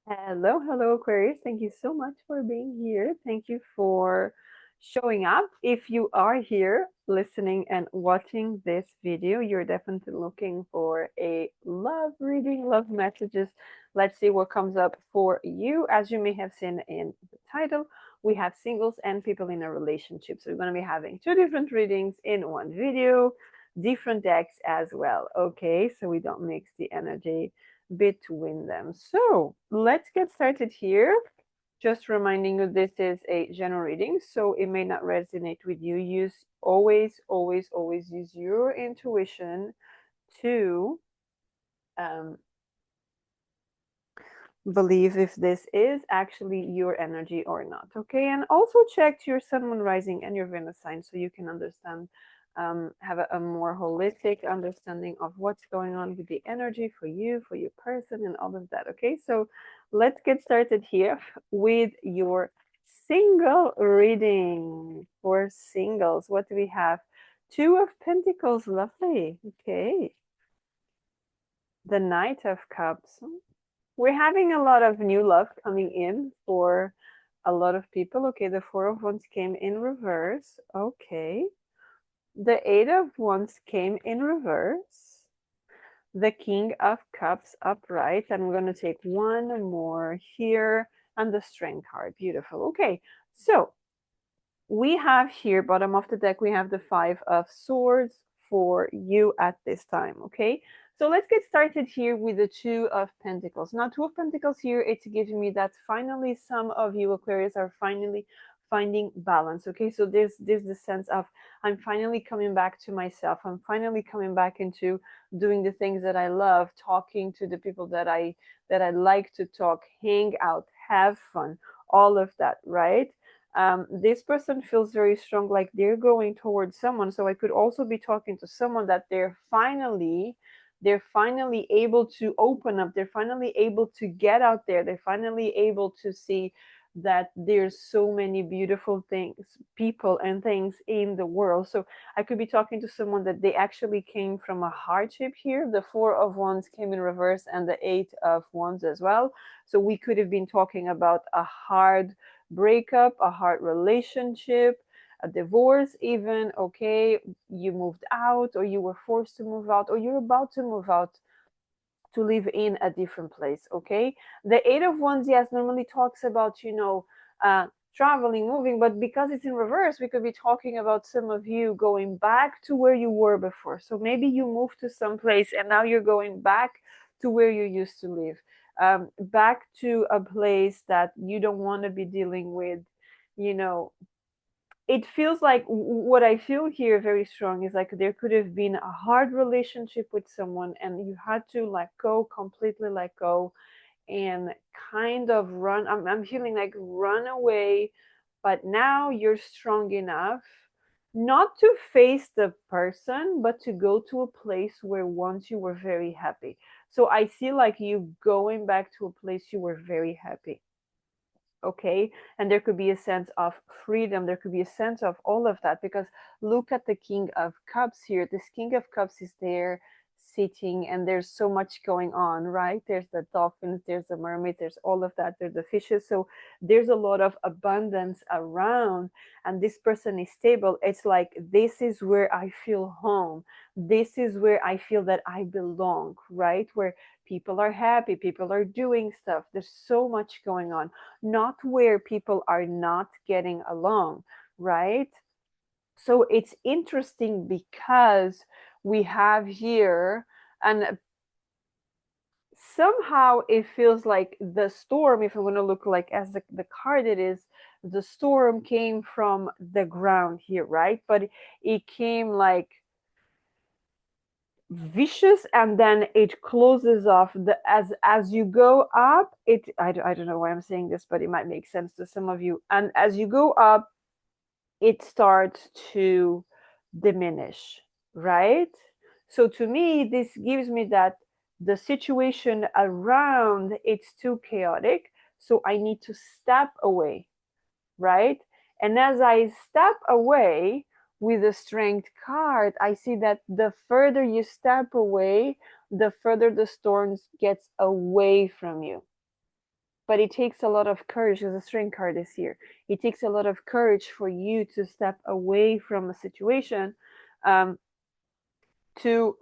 Hello, hello, Aquarius. Thank you so much for being here. Thank you for showing up. If you are here listening and watching this video, you're definitely looking for a love reading, love messages. Let's see what comes up for you. As you may have seen in the title, we have singles and people in a relationship. So we're going to be having two different readings in one video, different decks as well. Okay, so we don't mix the energy between them. So let's get started here. Just reminding you, this is a general reading, so it may not resonate with you. Use always use your intuition to um, believe if this is actually your energy or not. Okay, and also check your sun, moon, rising, and your Venus sign so you can understand, have a more holistic understanding of what's going on with the energy for you, for your person, and all of that. Okay, so let's get started here with your single reading for singles. What do we have? Two of Pentacles, lovely. Okay, the Knight of Cups. We're having a lot of new love coming in for a lot of people. Okay, the Four of Wands came in reverse. Okay. The Eight of Wands came in reverse. The King of Cups upright. And we're going to take one more here. And the Strength card. Beautiful. Okay, so we have here, bottom of the deck, we have the Five of Swords for you at this time. Okay, so let's get started here with the Two of Pentacles. Now, Two of Pentacles here, it's giving me that finally some of you Aquarius are finally finding balance. Okay, so there's the sense of I'm finally coming back to myself. I'm finally coming back into doing the things that I love, talking to the people that I like to talk, hang out, have fun, all of that, right? This person feels very strong, like they're going towards someone. So I could also be talking to someone that they're finally able to open up. They're finally able to get out there. They're finally able to see that there's so many beautiful things, people and things in the world. So I could be talking to someone that they actually came from a hardship here. The Four of Wands came in reverse and the Eight of Wands as well. So we could have been talking about a hard breakup, a hard relationship, a divorce, even. Okay, you moved out, or you were forced to move out, or you're about to move out to live in a different place. Okay, the Eight of Wands, yes, normally talks about, traveling, moving, but because it's in reverse, we could be talking about some of you going back to where you were before. So maybe you moved to some place and now you're going back to where you used to live, back to a place that you don't want to be dealing with, you know. It feels like what I feel here very strong is like there could have been a hard relationship with someone and you had to let go, completely let go, and kind of run. I'm feeling like run away, but now you're strong enough not to face the person, but to go to a place where once you were very happy. So I see like you going back to a place you were very happy. Okay, and there could be a sense of freedom, there could be a sense of all of that, because look at the King of Cups here. This King of Cups is there sitting and there's so much going on, right? There's the dolphins, there's the mermaids, there's all of that, there's the fishes. So there's a lot of abundance around, and this person is stable. It's like, this is where I feel home, this is where I feel that I belong, right? Where people are happy, people are doing stuff, there's so much going on, not where people are not getting along, right? So it's interesting because we have here, and somehow it feels like the storm, if I'm going to look like as the card it is, the storm came from the ground here, right? But it came like vicious and then it closes off the as you go up. I don't know why I'm saying this, but it might make sense to some of you. And as you go up, it starts to diminish, right? So to me, this gives me that the situation around it's too chaotic, so I need to step away, right? And as I step away with the Strength card, I see that the further you step away, the further the storms gets away from you. but it takes a lot of courage, because the strength card is here. It takes a lot of courage for you to step away from a situation, um, to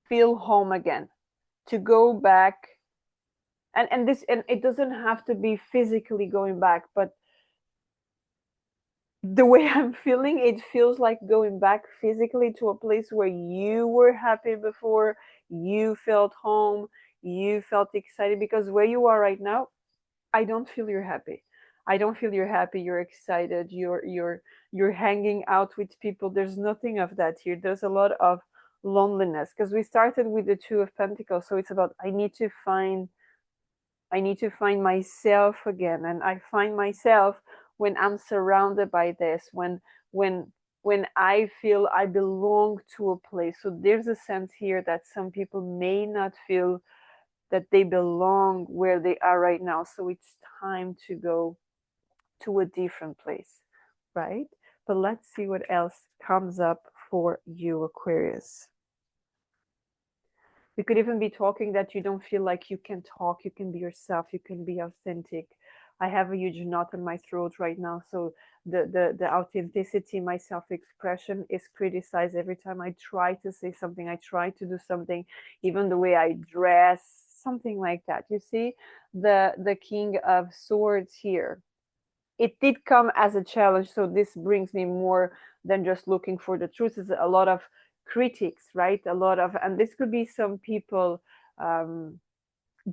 feel home again, to go back. And it doesn't have to be physically going back, but the way I'm feeling, it feels like going back physically to a place where you were happy before, you felt home, you felt excited. Because where you are right now, I don't feel you're happy. I don't feel you're happy, you're excited, you're hanging out with people. There's nothing of that here. There's a lot of loneliness, because we started with the Two of Pentacles. So it's about, I need to find myself again. And I find myself when I'm surrounded by this, when when I feel I belong to a place. So there's a sense here that some people may not feel that they belong where they are right now. So it's time to go to a different place, right? But let's see what else comes up for you, Aquarius. We could even be talking that you don't feel like you can talk, you can be yourself, you can be authentic. I have a huge knot in my throat right now, so the authenticity, my self-expression is criticized every time I try to say something, I try to do something, even the way I dress, something like that. You see, the King of Swords here, it did come as a challenge. So this brings me more than just looking for the truth. It's a lot of critics, right? A lot of, and this could be some people, um,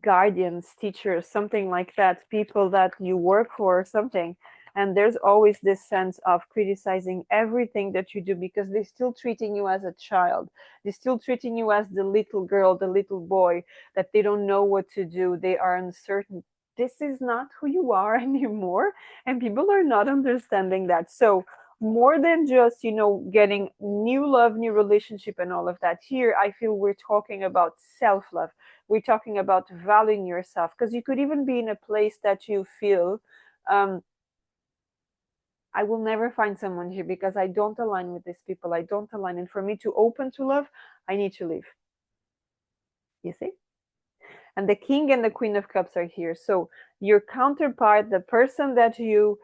guardians, teachers, something like that, people that you work for or something. And there's always this sense of criticizing everything that you do, because they're still treating you as a child. They're still treating you as the little girl, the little boy, that they don't know what to do. They are uncertain. This is not who you are anymore. And people are not understanding that. So, more than just, getting new love, new relationship, and all of that, here, I feel we're talking about self love. We're talking about valuing yourself, because you could even be in a place that you feel, um, I will never find someone here because I don't align with these people. I don't align. And for me to open to love, I need to leave. You see? And the King and the Queen of Cups are here. So your counterpart, the person that you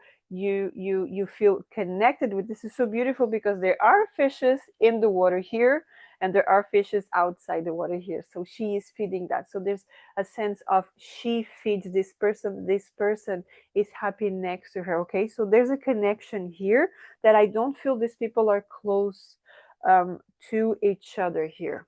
feel connected with, this is so beautiful, because there are fishes in the water here and there are fishes outside the water here. So she is feeding that. So there's a sense of she feeds this person is happy next to her. Okay, so there's a connection here that I don't feel these people are close, to each other here,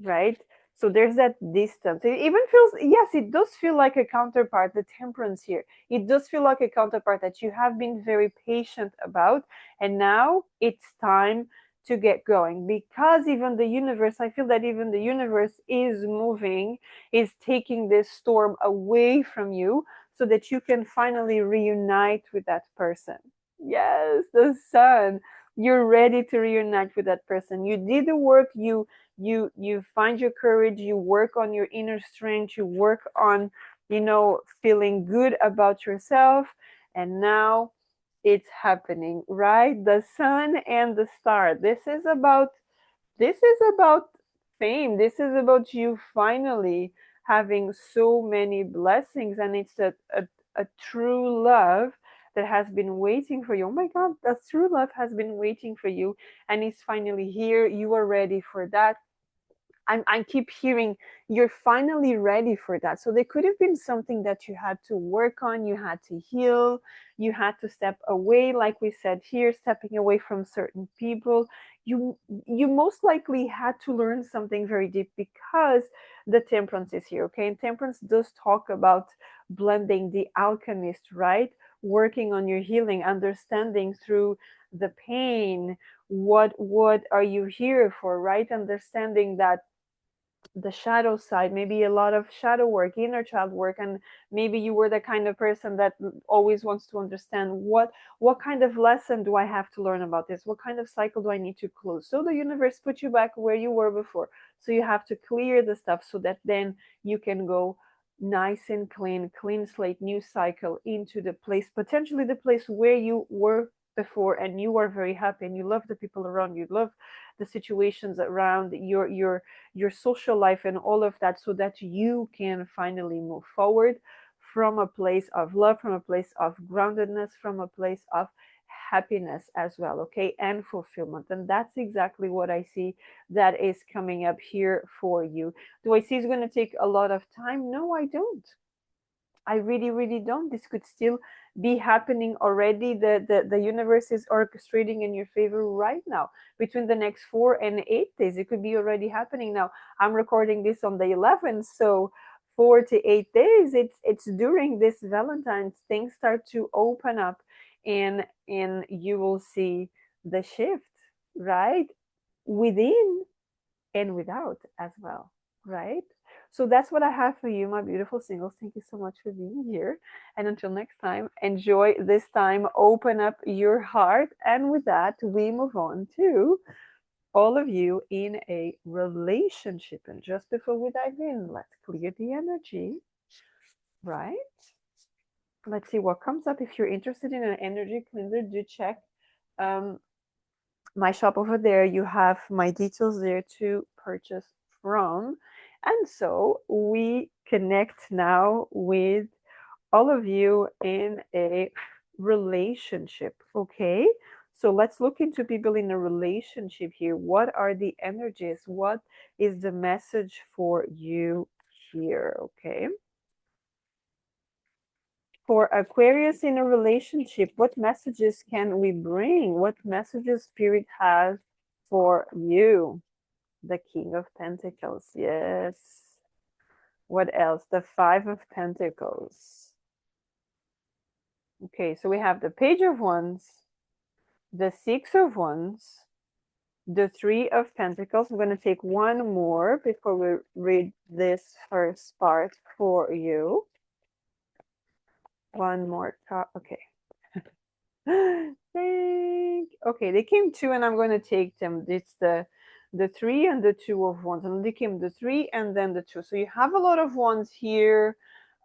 right? So there's that distance. It even feels, yes, it does feel like a counterpart, the Temperance here. It does feel like a counterpart that you have been very patient about, and now it's time to get going, because even the universe, I feel that even the universe is moving, is taking this storm away from you so that you can finally reunite with that person. Yes, the Sun. You're ready to reunite with that person. You did the work, you find your courage, you work on your inner strength, you work on, feeling good about yourself, and now it's happening, right? The Sun and the Star. This is about fame. This is about you finally having so many blessings, and it's a true love that has been waiting for you. Oh my God, that true love has been waiting for you, and it's finally here. You are ready for that. I keep hearing you're finally ready for that. So there could have been something that you had to work on, you had to heal, you had to step away, like we said here, stepping away from certain people. You most likely had to learn something very deep, because the Temperance is here, okay? And Temperance does talk about blending, the alchemist, right? Working on your healing, understanding through the pain, what are you here for, right? Understanding that the shadow side, maybe a lot of shadow work, inner child work, and maybe you were the kind of person that always wants to understand what kind of lesson do I have to learn about this, what kind of cycle do I need to close. So the universe put you back where you were before, so you have to clear the stuff so that then you can go nice and clean slate, new cycle into the place, potentially the place where you were before, and you are very happy and you love the people around you, love the situations around your social life and all of that, so that you can finally move forward from a place of love, from a place of groundedness, from a place of happiness as well, okay, and fulfillment. And that's exactly what I see that is coming up here for you. Do I see it's going to take a lot of time? No, I don't. I really, really don't. This could still be happening already. The universe is orchestrating in your favor right now. Between the next 4 and 8 days, it could be already happening now. I'm recording this on the 11th, so 4 to 8 days. It's during this Valentine's things start to open up, and you will see the shift, right, within and without as well, right? So that's what I have for you, my beautiful singles. Thank you so much for being here. And until next time, enjoy this time, open up your heart. And with that, we move on to all of you in a relationship. And just before we dive in, let's clear the energy, right? Let's see what comes up. If you're interested in an energy cleanser, do check um, my shop over there. You have my details there to purchase from. And so we connect now with all of you in a relationship, okay? So let's look into people in a relationship here. What are the energies? What is the message for you here, okay? For Aquarius in a relationship, what messages can we bring? What messages Spirit has for you? The King of Pentacles, yes. What else? The Five of Pentacles. Okay, so we have the Page of Wands, the Six of Wands, the Three of Pentacles. I'm going to take one more before we read this first part for you. One more card. Okay. Okay, they came two, and I'm going to take them. It's the three and the two of wands, and they came the three and then the two. So you have a lot of wands here,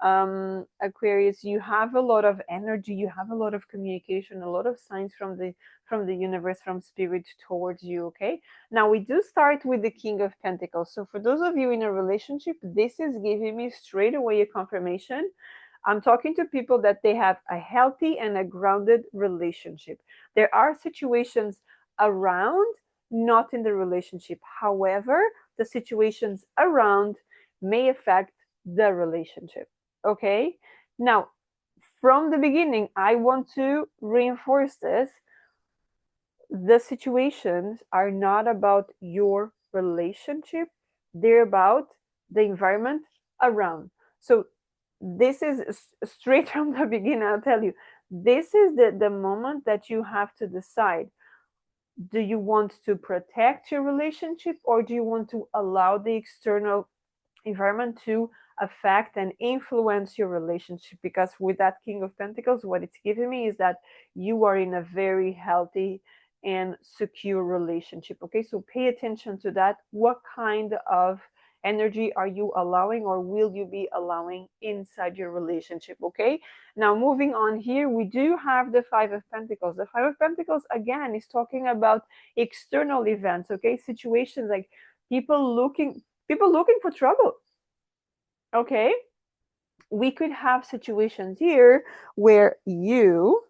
Aquarius. You have a lot of energy. You have a lot of communication, a lot of signs from the universe, from Spirit towards you. Okay. Now we do start with the King of Pentacles. So for those of you in a relationship, this is giving me straight away a confirmation. I'm talking to people that they have a healthy and a grounded relationship. There are situations around, not in the relationship. However, the situations around may affect the relationship. Okay? Now, from the beginning, I want to reinforce this. The situations are not about your relationship, they're about the environment around. So this is straight from the beginning. I'll tell you, this is the moment that you have to decide. Do you want to protect your relationship, or do you want to allow the external environment to affect and influence your relationship? Because with that King of Pentacles, what it's giving me is that you are in a very healthy and secure relationship. Okay, so pay attention to that. What kind of energy are you allowing, or will you be allowing inside your relationship? Okay, now moving on here, we do have the Five of Pentacles. The Five of Pentacles again is talking about external events. Okay, situations like people looking for trouble. Okay, we could have situations here where you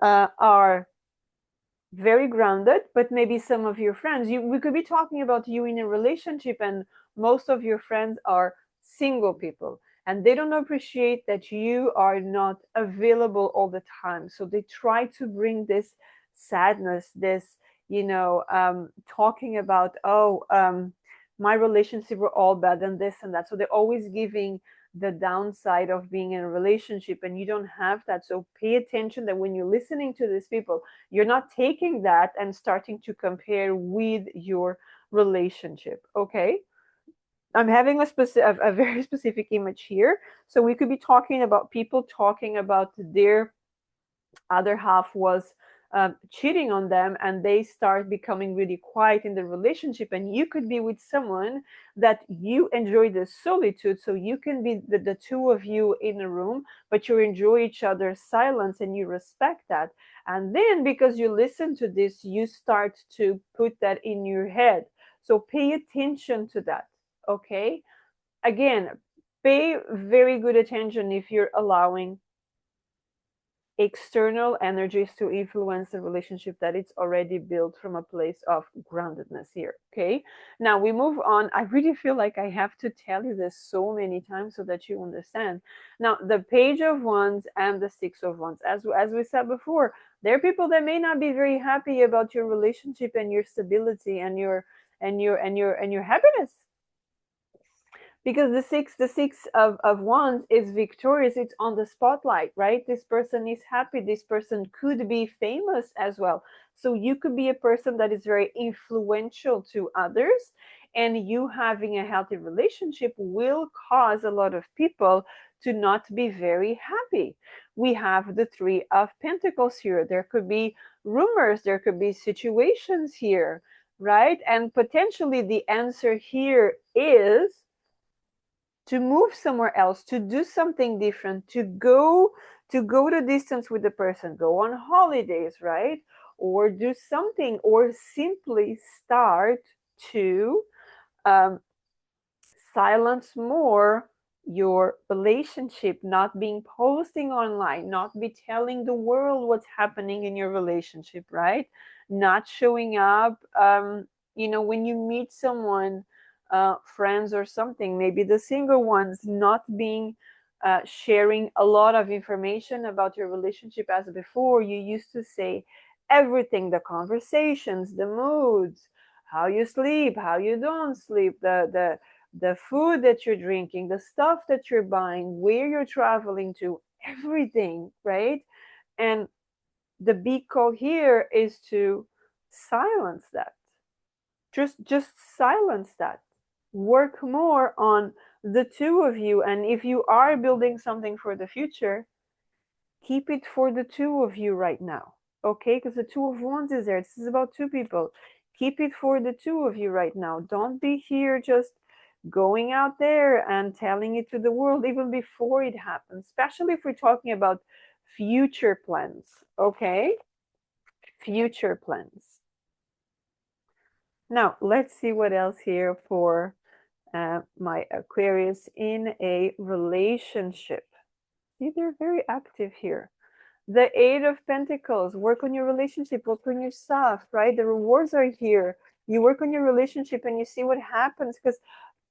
are very grounded, but maybe some of your friends, we could be talking about you in a relationship, and most of your friends are single people, and they don't appreciate that you are not available all the time. So they try to bring this sadness, this, talking about, my relationship were all bad and this and that. So they're always giving the downside of being in a relationship, and you don't have that. So pay attention that when you're listening to these people, you're not taking that and starting to compare with your relationship. Okay, I'm having a very specific image here. So we could be talking about people talking about their other half was cheating on them, and they start becoming really quiet in the relationship. And you could be with someone that you enjoy the solitude, so you can be the two of you in a room, but you enjoy each other's silence and you respect that. And then because you listen to this, you start to put that in your head. So pay attention to that. Okay, again, Pay very good attention if you're allowing external energies to influence the relationship that it's already built from a place of groundedness here. Okay, now we move on. I really feel like I have to tell you this so many times so that you understand. Now the Page of Wands and the Six of Wands, as we said before, there are people that may not be very happy about your relationship and your stability and your happiness, because the six of wands is victorious. It's on the spotlight, right? This person is happy. This person could be famous as well. So you could be a person that is very influential to others, and you having a healthy relationship will cause a lot of people to not be very happy. We have the Three of Pentacles here. There could be rumors, there could be situations here, right? And potentially the answer here is to move somewhere else, to do something different, to go the distance with the person, go on holidays, right? Or do something, or simply start to um, silence more your relationship, not being posting online, not be telling the world what's happening in your relationship, right? Not showing up, when you meet someone, friends or something, maybe the single ones, not being sharing a lot of information about your relationship as before. You used to say everything, the conversations, the moods, how you sleep, how you don't sleep, the food that you're drinking, the stuff that you're buying, where you're traveling to, everything, right? And the big call here is to silence that. Just silence that. Work more on the two of you. And if you are building something for the future, keep it for the two of you right now. Okay? Because the Two of Wands is there. This is about two people. Keep it for the two of you right now. Don't be here just going out there and telling it to the world even before it happens, especially if we're talking about future plans. Okay? Future plans. Now, let's see what else here for my Aquarius in a relationship. See, they're very active here. The Eight of Pentacles, work on your relationship, work on yourself, right? The rewards are here. You work on your relationship and you see what happens, because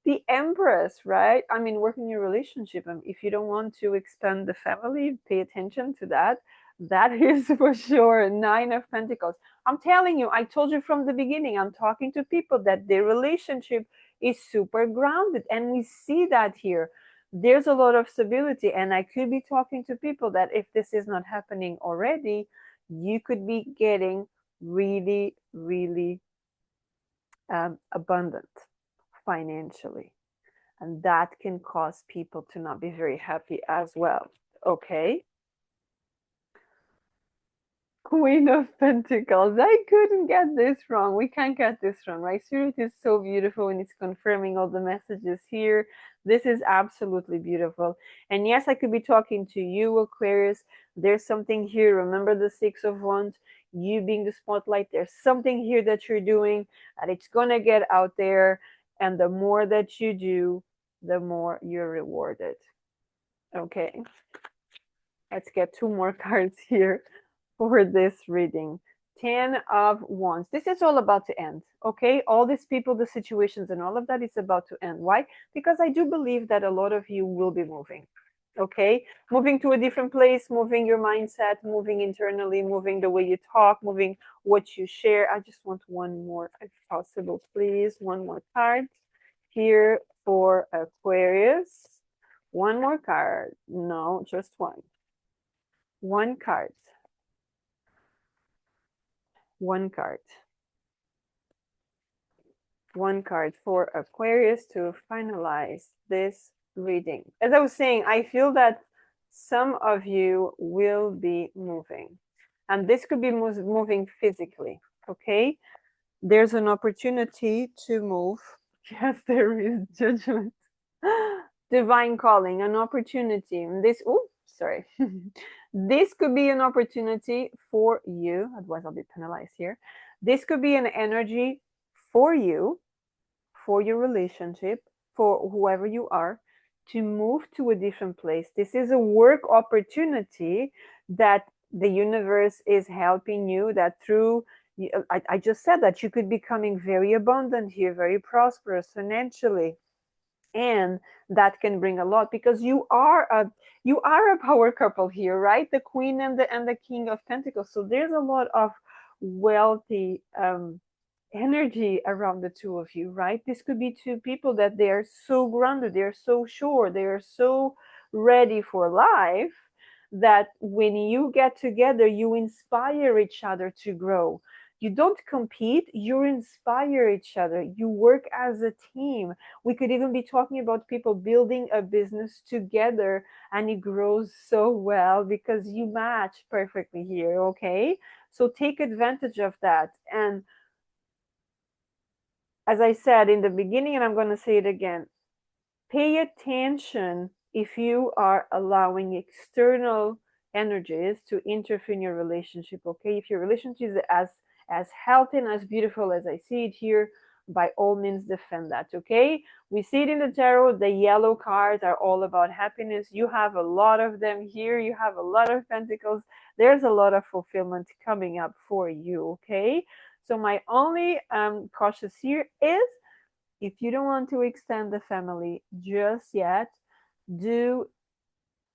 the Empress, right? I mean, work in your relationship. If you don't want to expand the family, pay attention to that. That is for sure. Nine of Pentacles. I'm telling you, I told you from the beginning, I'm talking to people that their relationship is super grounded. And we see that here. There's a lot of stability. And I could be talking to people that if this is not happening already, you could be getting really, really abundant financially. And that can cause people to not be very happy as well. Okay. Queen of Pentacles. I couldn't get this wrong. We can't get this wrong, right? Spirit is so beautiful and it's confirming all the messages here. This is absolutely beautiful. And yes, I could be talking to you, Aquarius. There's something here. Remember the Six of Wands, you being the spotlight. There's something here that you're doing, and it's going to get out there. And the more that you do, the more you're rewarded. Okay. Let's get two more cards here for this reading. 10 of Wands. This is all about to end, okay? All these people, the situations, and all of that is about to end. Why? Because I do believe that a lot of you will be moving, okay? Moving to a different place, moving your mindset, moving internally, moving the way you talk, moving what you share. I just want one more, if possible, please. One more card here for Aquarius. One more card. No, just one. One card. One card. One card for Aquarius to finalize this reading. As I was saying, I feel that some of you will be moving. And this could be moving physically, okay? There's an opportunity to move. Yes, there is judgment. Divine calling, an opportunity. This, oh, sorry. This could be an opportunity for you. Otherwise, I'll be penalized here. This could be an energy for you, for your relationship, for whoever you are, to move to a different place. This is a work opportunity that the universe is helping you, that through I just said that you could be becoming very abundant here, very prosperous financially, and that can bring a lot because you are a power couple here, right? The queen and the king of pentacles. So there's a lot of wealthy energy around the two of you, right? This could be two people that they are so grounded, they're so sure, they are so ready for life that when you get together, you inspire each other to grow. You don't compete, you inspire each other. You work as a team. We could even be talking about people building a business together and it grows so well because you match perfectly here, okay? So take advantage of that. And as I said in the beginning, and I'm going to say it again, pay attention if you are allowing external energies to interfere in your relationship. Okay, if your relationship is as healthy and as beautiful as I see it here, by all means defend that. Okay, we see it in the tarot. The yellow cards are all about happiness. You have a lot of them here. You have a lot of pentacles. There's a lot of fulfillment coming up for you. Okay, so my only cautious here is if you don't want to extend the family just yet, do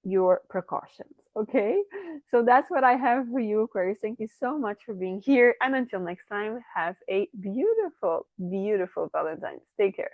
your precautions. Okay, so that's what I have for you, Aquarius. Thank you so much for being here, and until next time, have a beautiful, beautiful Valentine's. Take care.